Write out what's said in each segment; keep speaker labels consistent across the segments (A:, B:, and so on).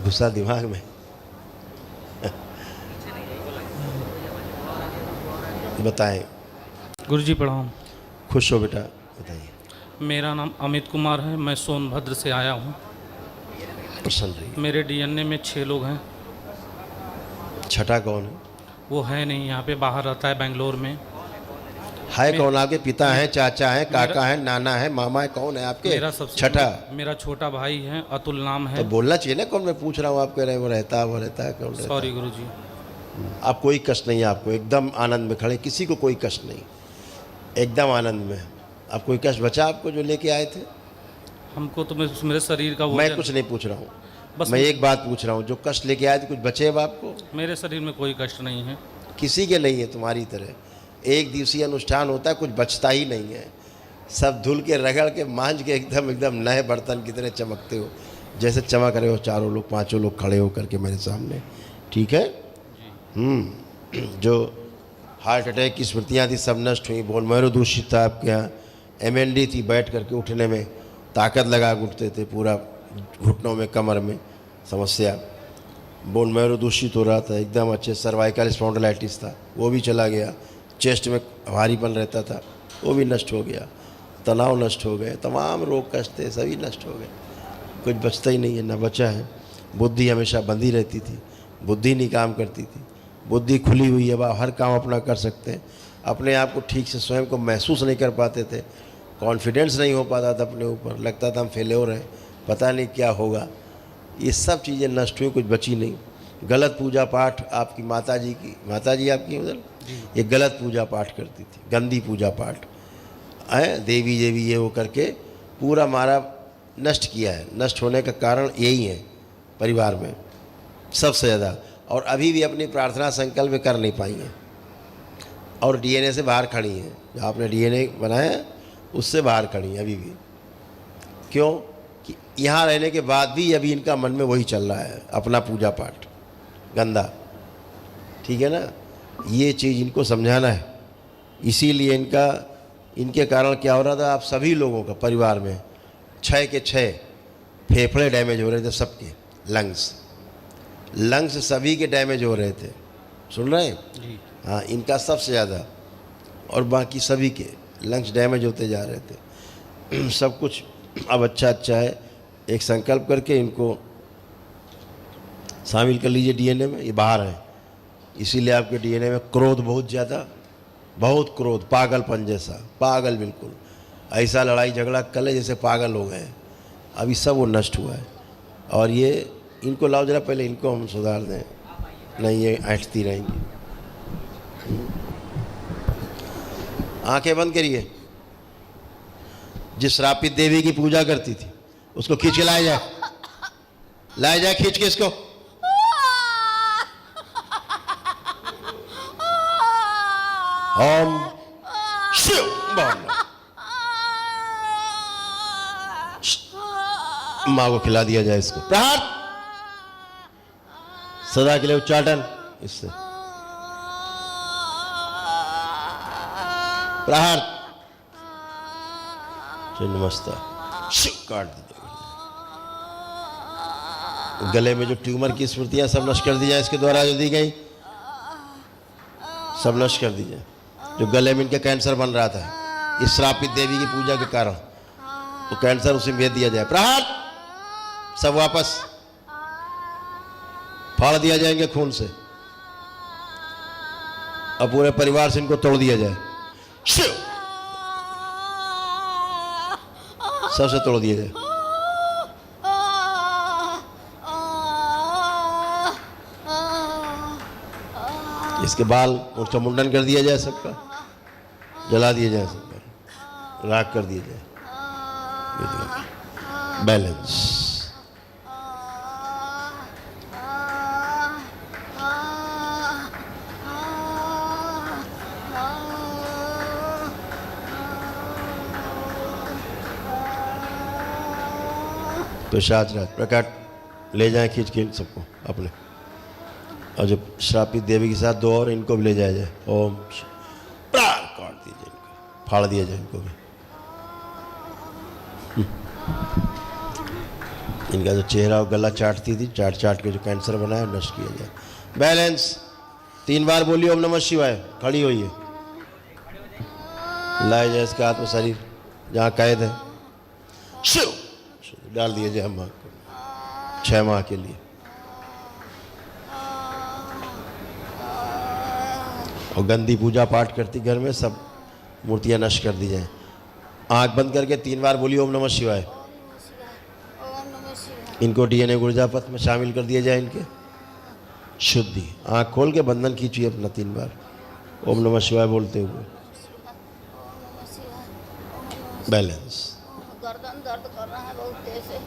A: घुसा दिमाग में। बताएं।
B: गुरुजी प्रणाम।
A: खुश हो बेटा, बताइए।
B: मेरा नाम अमित कुमार है, मैं सोनभद्र से आया हूँ।
A: प्रसन्न रहिए।
B: मेरे डीएनए में 6 लोग हैं।
A: छठा कौन है?
B: वो है नहीं, यहाँ पे बाहर रहता है बेंगलोर में।
A: है कौन? आपके पिता हैं, चाचा हैं, काका
B: मेरा-
A: हैं, नाना है, मामा है? कौन है आपके?
B: मेरा सबसे
A: छठा।
B: मेरा छोटा भाई है, अतुल नाम
A: तो
B: है।
A: बोलना चाहिए ना कौन। मैं पूछ रहा हूँ, आप कह रहे हैं वो रहता है, वो रहता है, कौन रहता
B: सॉरी
A: है?
B: गुरुजी।
A: आप कोई कष्ट नहीं है आपको, एकदम आनंद में खड़े, किसी को कोई कष्ट नहीं, एकदम आनंद में। आप कोई कष्ट बचा आपको जो लेके आए थे?
B: हमको तो मेरे शरीर का
A: मैं कुछ नहीं पूछ रहा हूँ,
B: बस
A: मैं एक बात पूछ रहा हूँ, जो कष्ट लेके आए थे कुछ बचे अब आपको?
B: मेरे शरीर में कोई कष्ट नहीं है।
A: किसी के नहीं है तुम्हारी तरह। एक दिवसीय अनुष्ठान होता है, कुछ बचता ही नहीं है। सब धुल के रगड़ के मांझ के एकदम नए बर्तन की तरह चमकते हो, जैसे चमक रहे हो चारों लोग, पांचों लोग खड़े हो करके मेरे सामने। ठीक है। जो हार्ट अटैक की स्मृतियाँ थी सब नष्ट हुई। बोन मैरो दूषित था आपके यहाँ। MND थी, बैठ करके उठने में ताकत लगा के उठते थे, पूरा घुटनों में कमर में समस्या। बोन मैरो दूषित हो रहा था एकदम अच्छे। सर्वाइकल स्पॉन्डिलाइटिस था, वो भी चला गया। चेस्ट में भारीपन रहता था, वो भी नष्ट हो गया। तनाव नष्ट हो गए, तमाम रोग कष्ट थे सभी नष्ट हो गए, कुछ बचता ही नहीं है, ना बचा है। बुद्धि हमेशा बंधी रहती थी, बुद्धि नहीं काम करती थी। बुद्धि खुली हुई है, अब हर काम अपना कर सकते हैं। अपने आप को ठीक से स्वयं को महसूस नहीं कर पाते थे, कॉन्फिडेंस नहीं हो पाता था अपने ऊपर, लगता था हम फेल्योर हैं, पता नहीं क्या होगा। ये सब चीज़ें नष्ट हुई, कुछ बची नहीं। गलत पूजा पाठ आपकी माता जी आपकी उधर ये गलत पूजा पाठ करती थी, गंदी पूजा पाठ है, देवी ये वो करके पूरा हमारा नष्ट किया है। नष्ट होने का कारण यही है परिवार में सबसे ज़्यादा। और अभी भी अपनी प्रार्थना संकल्प कर नहीं पाई हैं, और DNA से बाहर खड़ी हैं। जो आपने DNA बनाया उससे बाहर खड़ी हैं अभी भी। क्यों? कि यहाँ रहने के बाद भी अभी इनका मन में वही चल रहा है, अपना पूजा पाठ गंदा। ठीक है ना, ये चीज़ इनको समझाना है। इसीलिए इनके कारण क्या हो रहा था, आप सभी लोगों का परिवार में 6 के 6 फेफड़े डैमेज हो रहे थे सबके। लंग्स सभी के डैमेज हो रहे थे, सुन रहे हैं?
B: जी।
A: हाँ, इनका सबसे ज़्यादा, और बाकी सभी के लंग्स डैमेज होते जा रहे थे। सब कुछ अब अच्छा है। एक संकल्प करके इनको शामिल कर लीजिए DNA में। ये बाहर है, इसीलिए आपके DNA में क्रोध बहुत ज़्यादा, बहुत क्रोध, पागलपन जैसा, पागल बिल्कुल। ऐसा लड़ाई झगड़ा कर ले जैसे पागल हो गए। अभी सब वो नष्ट हुआ है। और ये इनको लाओ जरा, पहले इनको हम सुधार दें, नहीं ये ऐंठती रहेंगी। आंखें बंद करिए। जिस श्रापित देवी की पूजा करती थी उसको खींच के लाया जाए खींच के इसको। ओम शिव माँ को खिला दिया जाए इसको। प्रहार, सदा के लिए उच्चाटन इससे। प्रहार, नमस्ता, काट दीजिए। गले में जो ट्यूमर की स्मृतियां सब नष्ट कर दी जाए इसके द्वारा, जो दी गई सब नष्ट कर दीजिए। जो गले में इनका कैंसर बन रहा था इस श्रापित देवी की पूजा के कारण, वो कैंसर उसे भेज दिया जाए। प्रहार, सब वापस फाड़ दिया जाएंगे खून से, और पूरे परिवार से इनको तोड़ दिया जाए। सबसे तोड़ दिया जाए। इसके बाल उसका मुंडन कर दिया जाए, सबका जला दिया जाए, सबका राख कर दिया जाए। बैलेंस। पिशाच राज प्रकट ले जाएं खींच के सबको अपने, और जो श्रापित देवी के साथ 2 और इनको भी ले जाया जाए। ओम प्राण काट दीजिए इनको, फाड़ दिया जाए इनको भी। इनका जो चेहरा और गला चाटती थी, चाट चाट के जो कैंसर बनाया नष्ट किया जाए। बैलेंस 3 बार बोलिए ओम नमः शिवाय। खड़ी होइए। लाए जाए इसका आत्म शरीर जहाँ कैद है, शिव डाल दिए जय माँ को 6 माह के लिए। और गंदी पूजा पाठ करती घर में, सब मूर्तियां नष्ट कर दी जाए। आंख बंद करके 3 बार बोलिए ओम नमः शिवाय। इनको डीएनए ऊर्जापथ में शामिल कर दिया जाए। इनके शुद्धि। आंख खोल के बंधन खींचिए अपना 3 बार ओम नमः शिवाय बोलते हुए। बैलेंस।
C: गर्दन दर्द कर रहा है बहुत तेज से।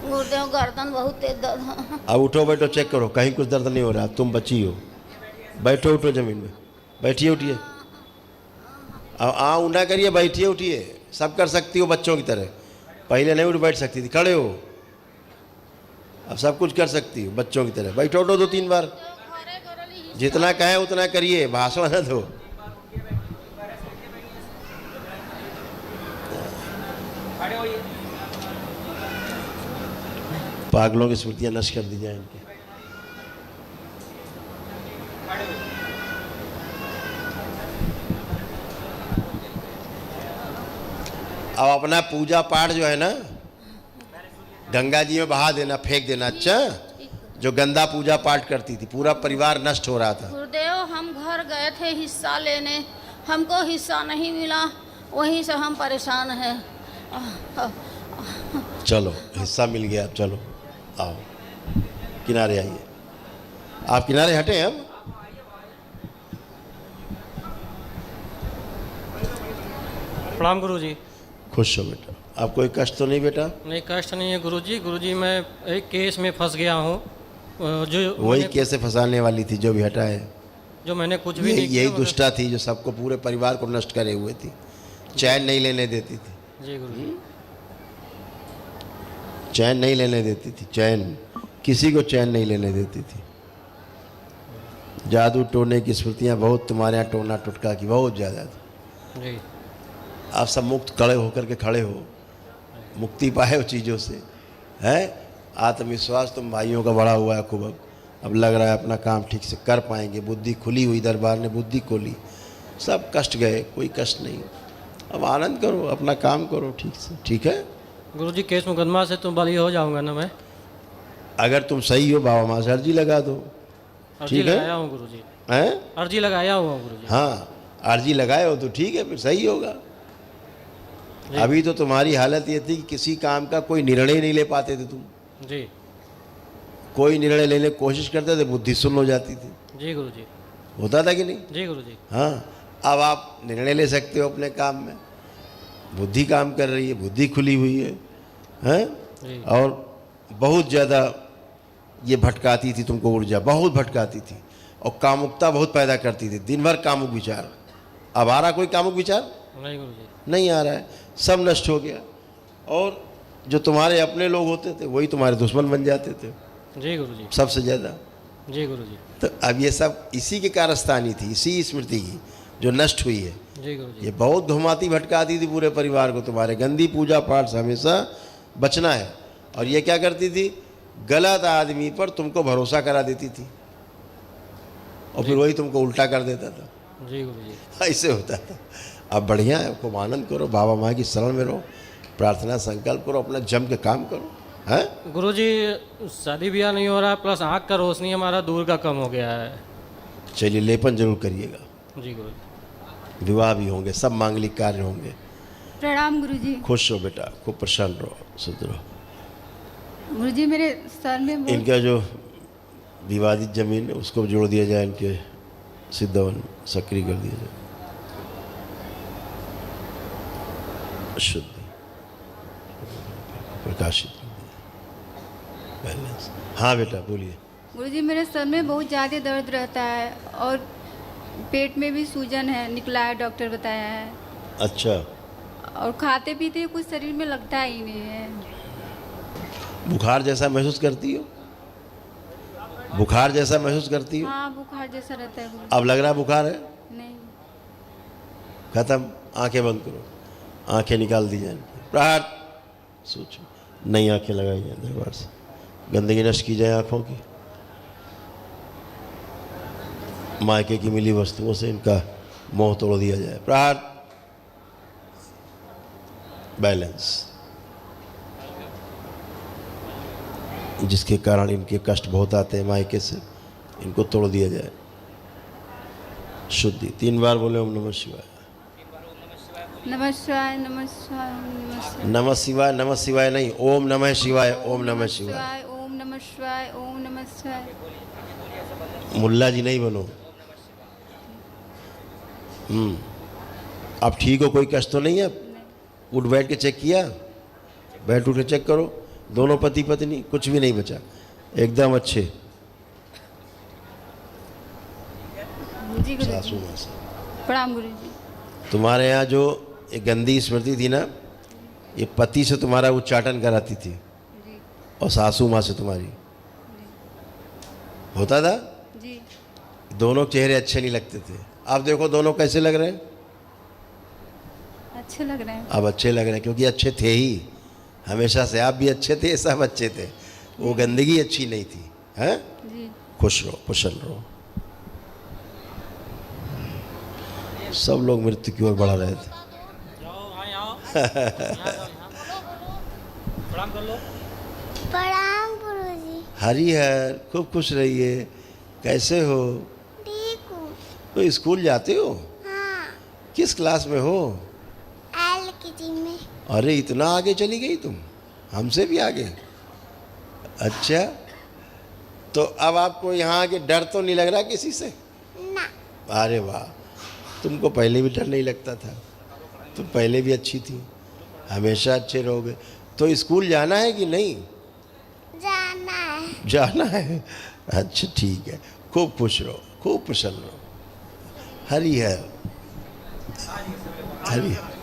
C: गुर्दे में गर्दन बहुत तेज दर्द।
A: अब उठो बैठो चेक करो कहीं कुछ दर्द नहीं हो रहा। तुम बची हो। बैठो उठो जमीन में। बैठिए उठिए। अब ऊँधा करिए, बैठिए उठिए। सब कर सकती हो बच्चों की तरह। पहले नहीं उठ बैठ सकती थी, खड़े हो। अब सब कुछ कर सकती हो बच्चों की तरह। बैठो उठो 2-3 बार। जितना कहें उतना करिए, भाषण न दो। पागलों की स्मृतियां नष्ट कर दी जाए इनके। अब अपना पूजा पाठ जो है ना गंगा जी में बहा देना, फेंक देना। अच्छा, जो गंदा पूजा पाठ करती थी, पूरा परिवार नष्ट हो रहा था।
C: गुरुदेव हम घर गए थे हिस्सा लेने, हमको हिस्सा नहीं मिला, वहीं से हम परेशान हैं।
A: चलो हिस्सा मिल गया। अब चलो आओ किनारे आइए। आप किनारे हटे। अब
D: प्रणाम गुरुजी।
A: खुश हो बेटा। आप कोई कष्ट तो नहीं बेटा?
D: नहीं कष्ट नहीं है गुरुजी। गुरुजी मैं एक केस में फंस गया हूँ जो
A: वही कैसे फंसाने वाली थी जो भी हटा है।
D: जो मैंने कुछ भी नहीं किया।
A: यही दुष्टा थी जो सबको पूरे परिवार को नष्ट करे हुए थी। चैन नहीं लेने देती थी।
D: जी गुरुजी।
A: चैन नहीं लेने देती थी। चैन किसी को चैन नहीं लेने देती थी। जादू टोने की स्मृतियाँ बहुत तुम्हारे यहाँ टोना टुटका की बहुत ज़्यादा थी।
D: जी
A: आप सब मुक्त खड़े होकर के खड़े हो, मुक्ति पाए हो चीज़ों से। है आत्मविश्वास तुम भाइयों का बढ़ा हुआ है खूब। अब लग रहा है अपना काम ठीक से कर पाएंगे। बुद्धि खुली हुई, दरबार ने बुद्धि खोली। सब कष्ट गए, कोई कष्ट नहीं। अब आनंद करो, अपना काम करो ठीक से। ठीक है
D: गुरुजी। केस मुकदमा से तो बरी हो जाऊंगा ना मैं?
A: अगर तुम सही हो बाबा माँ से अर्जी लगा दो।
D: अर्जी
A: ठीक है?
D: लगाया हूँ गुरुजी।
A: हैं?
D: अर्जी लगाया हुआ गुरुजी।
A: हाँ अर्जी लगाए हो तो ठीक है, फिर सही होगा। अभी तो तुम्हारी हालत ये थी कि किसी काम का कोई निर्णय नहीं ले पाते थे तुम।
D: जी
A: कोई निर्णय लेने की कोशिश करते थे, बुद्धि सुन्न हो जाती थी।
D: जी गुरुजी।
A: होता था कि नहीं?
D: जी गुरुजी।
A: हाँ अब आप निर्णय ले सकते हो अपने काम में। बुद्धि काम कर रही है, बुद्धि खुली हुई है। हैं?
D: जी।
A: और बहुत ज़्यादा ये भटकाती थी तुमको ऊर्जा, बहुत भटकाती थी। और कामुकता बहुत पैदा करती थी, दिन भर कामुक विचार। अब आ रहा कोई कामुक विचार?
D: नहीं गुरुजी।
A: नहीं आ रहा है, सब नष्ट हो गया। और जो तुम्हारे अपने लोग होते थे वही तुम्हारे दुश्मन बन जाते थे
D: जी गुरुजी।
A: सबसे ज़्यादा।
D: जी गुरुजी।
A: तो अब ये सब इसी की कारस्तानी थी, इसी स्मृति की जो नष्ट हुई है।
D: जी गुरुजी।
A: ये बहुत घुमाती भटकाती थी पूरे परिवार को। तुम्हारे गंदी पूजा पाठ से हमेशा बचना है। और ये क्या करती थी, गलत आदमी पर तुमको भरोसा करा देती थी और फिर वही तुमको उल्टा कर देता था।
D: जी गुरुजी।
A: ऐसे होता था। अब बढ़िया है, खूब आनंद करो, बाबा माँ की शरण में रहो, प्रार्थना संकल्प करो, अपना जम के काम करो। हैं
D: गुरुजी शादी ब्याह नहीं हो रहा, प्लस आँख का रोशनी हमारा दूर का कम हो गया है।
A: चलिए लेपन जरूर करिएगा।
D: जी गुरुजी।
A: विवाह भी होंगे, सब मांगलिक कार्य होंगे।
E: प्रणाम गुरुजी।
A: खुश हो बेटा, खूब प्रसन्न रहो, शुद्ध रहो।
E: गुरुजी मेरे सर में बहुत
A: इनका जो विवादित जमीन है उसको जोड़ दिया जाए, इनके सिद्धवन सक्रिय कर दिया जाए। शुद्ध प्रकाशित कर दिया। बैलेंस। हाँ बेटा बोलिए।
E: गुरुजी मेरे सर में बहुत ज़्यादा दर्द रहता है और पेट में भी सूजन है, निकला है, डॉक्टर बताया है।
A: अच्छा,
E: और खाते पीते कुछ शरीर में लगता ही नहीं है।
A: बुखार जैसा महसूस करती हो? बुखार जैसा महसूस करती हो?
E: हाँ बुखार जैसा रहता है गुरुजी।
A: अब लग रहा बुखार है?
E: नहीं।
A: खत्म। आंखें बंद करो, आंखें निकाल दी जाए। प्रहार सोचो, नई आंखें लगाई जाए दरबार से, गंदगी नष्ट की जाए आँखों की, मायके की मिली वस्तुओं से इनका मोह तोड़ दिया जाए। प्रहार, बैलेंस, जिसके कारण इनके कष्ट बहुत आते हैं मायके से, इनको तोड़ दिया जाए। शुद्धि, 3 बार बोले ओम नमः शिवाय।
E: नमः शिवाय, नमः शिवाय, ओम नमः शिवाय।
A: नमः शिवाय, नमः शिवाय नहीं, ओम नमः शिवाय, ओम नमः शिवाय।
E: ओम नमः शिवाय, ओम नमः शिवाय।
A: मुल्ला जी नहीं बनो। अब ठीक हो, कोई कष्ट तो नहीं है? उठ बैठ के चेक किया? बैठ उठ के चेक करो, दोनों पति पत्नी, कुछ भी नहीं बचा, एकदम अच्छे।
E: जी गुरु
A: सासू
E: जी,
A: माँ से
E: प्रणाम गुरु जी।
A: तुम्हारे यहाँ जो एक गंदी स्मृति थी ना, ये पति से तुम्हारा उच्चाटन कराती थी
E: जी
A: और सासू माँ से तुम्हारी होता था।
E: जी,
A: दोनों चेहरे अच्छे नहीं लगते थे। अब देखो दोनों कैसे लग रहे हैं,
E: अच्छे लग रहे हैं।
A: अब अच्छे लग रहे हैं, क्योंकि अच्छे थे ही हमेशा से। आप भी अच्छे थे, सब अच्छे थे, वो गंदगी अच्छी नहीं थी। हैं?
E: जी,
A: खुश रहो, कुशल रहो। सब लोग मृत्यु की ओर बढ़ा रहे थे।
D: प्रणाम कर लो।
F: प्रणाम गुरुजी।
A: हरिहर, खूब खुश रहिए। कैसे हो?
F: ठीक हूँ।
A: तो स्कूल जाते हो?
F: हाँ,
A: किस क्लास में हो?
F: LKG में।
A: अरे इतना आगे चली गई तुम, हमसे भी आगे। अच्छा, तो अब आपको यहाँ आके डर तो नहीं लग रहा किसी से?
F: ना,
A: अरे वाह, तुमको पहले भी डर नहीं लगता था, तुम पहले भी अच्छी थी, हमेशा अच्छे रहोगे। तो स्कूल जाना है कि नहीं?
F: जाना है।
A: जाना है। अच्छा ठीक है, खूब खुश रहो, खूब कुशल रहो। हरि है, हरि है।